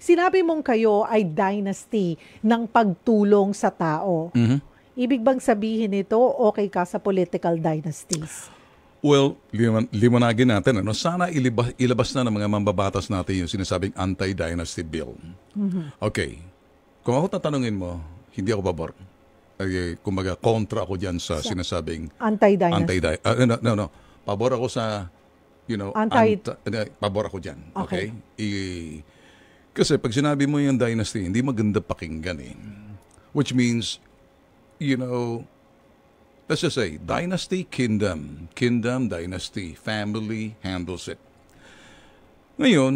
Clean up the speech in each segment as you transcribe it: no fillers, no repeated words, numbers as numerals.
Sinabi mong kayo ay dynasty ng pagtulong sa tao. Ibig bang sabihin nito, okay ka sa political dynasties? Well, liwanagin natin, sana ilabas na ng mga mambabatas natin yung sinasabing anti-dynasty bill. Okay. Kung ako tatanungin mo, hindi ako pabor. Kumbaga, kontra ako dyan sa sinasabing anti-dynasty. No. Pabor ako sa, pabor ako dyan. Okay? Kasi pag sinabi mo yung dynasty, hindi maganda pakinggan eh. Which means, let's just say, dynasty, kingdom. Kingdom, dynasty. Family handles it. Ngayon,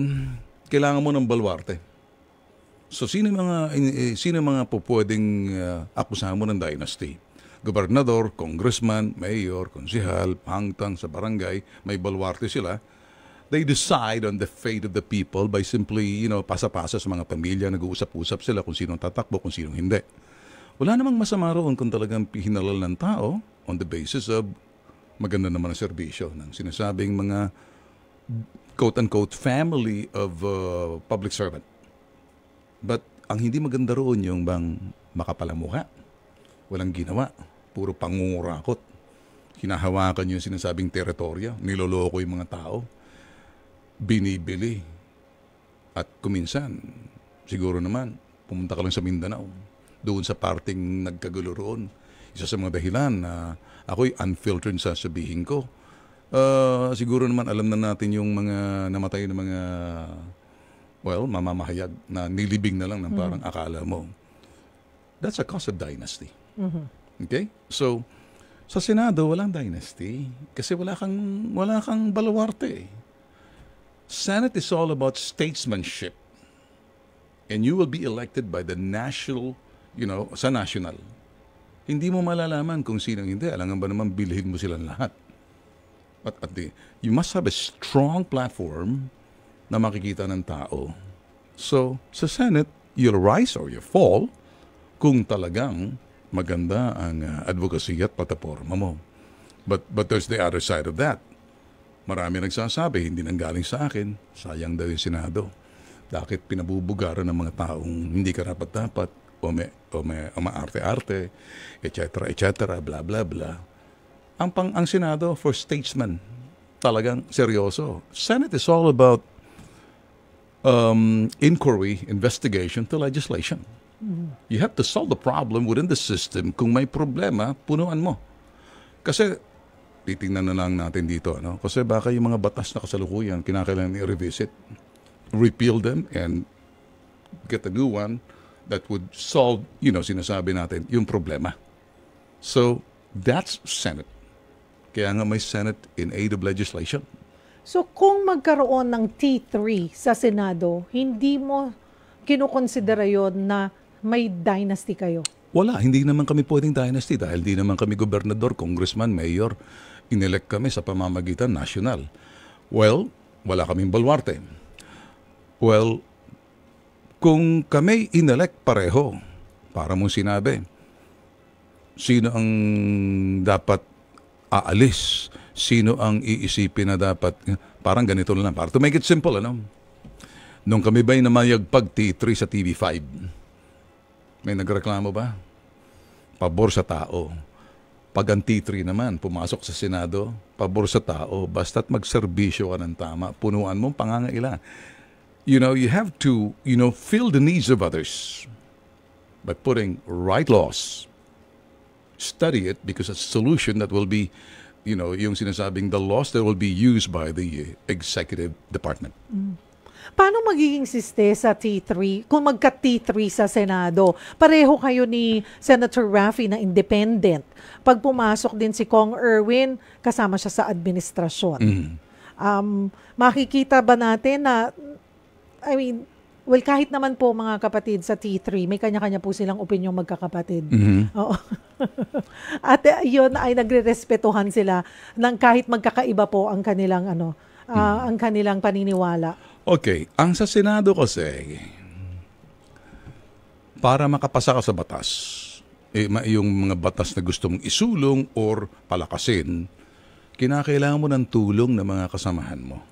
kailangan mo ng baluarte. So, sino mga po pwedeng akusahan mo ng dynasty? Gobernador, congressman, mayor, konsehal, hangtang sa barangay, may baluarte sila. They decide on the fate of the people by simply, pasa-pasa sa mga pamilya, nag-uusap-usap sila kung sinong tatakbo, kung sinong hindi. Wala namang masama roon kung talagang hinalal ng tao on the basis of maganda naman ang serbisyo ng sinasabing mga quote-unquote family of public servant. But ang hindi maganda roon yung bang makapalamuha, walang ginawa, puro pangungurakot, hinahawakan yung sinasabing teritoryo, niloloko yung mga tao, binibili, at kuminsan, siguro naman, pumunta ka lang sa Mindanao, doon sa parting nagkagulo roon. Isa sa mga dahilan na ako'y unfiltered sasabihin ko. Siguro naman alam na natin yung mga namatay na mga, mamamahayag na nilibing na lang ng parang akala mo. That's a cause of dynasty. Okay? So, sa Senado, walang dynasty kasi wala kang baluarte. Senate is all about statesmanship. And you will be elected by the national, sa national. Hindi mo malalaman kung sinong hindi. Alangan ba naman bilhin mo silang lahat? You must have a strong platform na makikita ng tao. So, sa Senate, you'll rise or you fall kung talagang maganda ang advocacy at plataforma mo. But there's the other side of that. Marami nagsasabi, hindi nang galing sa akin, sayang daw yung Senado. Bakit pinabubugaran ng mga taong hindi karapat-dapat o maarte-arte, etc., bla bla bla. Ang Senado for statesmen, talagang seryoso. Senate is all about inquiry, investigation to legislation. You have to solve the problem within the system. Kung may problema, punuan mo. Kasi titingnan na lang natin dito, Kasi baka yung mga batas na kasalukuyan, kinakailangan i-revisit, repeal them, and get a new one that would solve, sinasabi natin, yung problema. So, that's Senate. Kaya nga may Senate in aid of legislation. So, kung magkaroon ng T3 sa Senado, hindi mo kinukonsidera yon na may dynasty kayo? Wala, hindi naman kami pwedeng dynasty dahil hindi naman kami gobernador, congressman, mayor. Inelect kami sa pamamagitan national. Well, wala kaming baluarte. Well, kung kami inelect pareho, para mong sinabi, sino ang dapat aalis? Sino ang iisipin na dapat, parang ganito lang, para to make it simple, Nung kami ba'y namayagpag T3 sa TV5, may nagreklamo ba? Pabor sa tao. Pag ang T3 naman, pumasok sa Senado, pabor sa tao, basta't magserbisyo ka ng tama, punuan mo pangangailangan. You have to, fill the needs of others by putting right laws. Study it because it's a solution that will be, yung sinasabing the laws that will be used by the executive department. Paano magiging siste sa T3 kung magka-T3 sa Senado? Pareho kayo ni Senator Raffy na independent. Pag pumasok din si Kong Erwin, kasama siya sa administrasyon. Makikita ba natin na, kahit naman po mga kapatid sa T3, may kanya-kanya po silang opinyong magkakapatid. Oo. At yun ay nagre-respetuhan sila ng kahit magkakaiba po ang kanilang ang kanilang paniniwala. Okay, ang sa Senado kasi, para makapasa ka sa batas, yung mga batas na gusto mong isulong or palakasin, kinakailangan mo ng tulong ng mga kasamahan mo.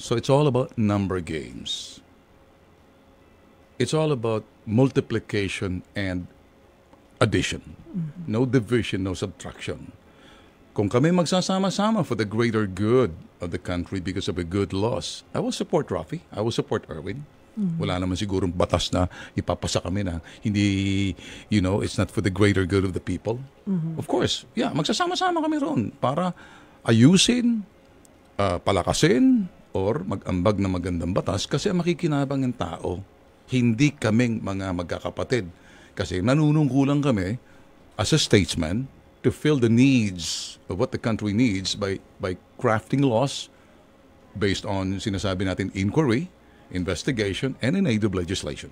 So it's all about number games. it's all about multiplication and addition. No division, no subtraction. Kung kami magsasama-sama for the greater good of the country because of a good laws, I will support Rafi. I will support Erwin. Wala naman sigurong batas na ipapasa kami na hindi, it's not for the greater good of the people. Of course, magsasama-sama kami ron para ayusin, palakasin, or mag-ambag na magandang batas kasi ang makikinabang ng tao, hindi kaming mga magkakapatid. Kasi nanunungkulan kami as a statesman to fill the needs of what the country needs by crafting laws based on sinasabi natin inquiry, investigation, and in aid of legislation.